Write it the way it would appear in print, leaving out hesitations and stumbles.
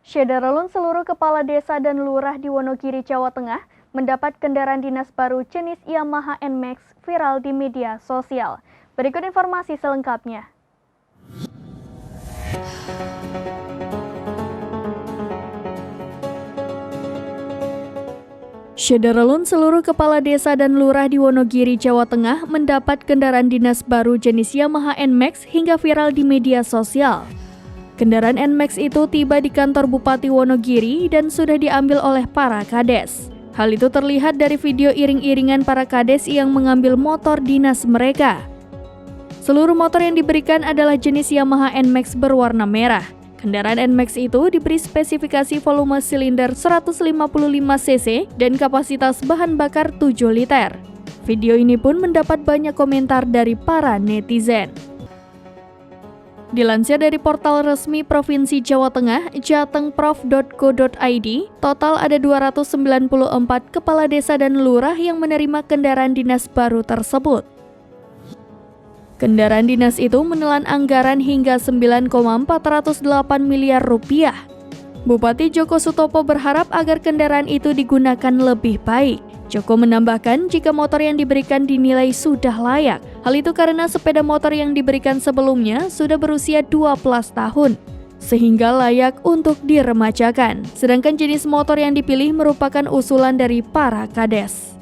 Syederalun seluruh kepala desa dan lurah di Wonogiri, Jawa Tengah mendapat kendaraan dinas baru jenis Yamaha NMAX viral di media sosial. Berikut informasi selengkapnya. Syederalun seluruh kepala desa dan lurah di Wonogiri, Jawa Tengah mendapat kendaraan dinas baru jenis Yamaha NMAX hingga viral di media sosial. Kendaraan NMAX itu tiba di kantor Bupati Wonogiri dan sudah diambil oleh para kades. Hal itu terlihat dari video iring-iringan para kades yang mengambil motor dinas mereka. Seluruh motor yang diberikan adalah jenis Yamaha NMAX berwarna merah. Kendaraan NMAX itu diberi spesifikasi volume silinder 155 cc dan kapasitas bahan bakar 7 liter. Video ini pun mendapat banyak komentar dari para netizen. Dilansir dari portal resmi Provinsi Jawa Tengah, jatengprov.go.id, total ada 294 kepala desa dan lurah yang menerima kendaraan dinas baru tersebut. Kendaraan dinas itu menelan anggaran hingga 9,408 miliar rupiah. Bupati Joko Sutopo berharap agar kendaraan itu digunakan lebih baik. Joko menambahkan jika motor yang diberikan dinilai sudah layak. Hal itu karena sepeda motor yang diberikan sebelumnya sudah berusia 12 tahun, sehingga layak untuk diremajakan. Sedangkan jenis motor yang dipilih merupakan usulan dari para kades.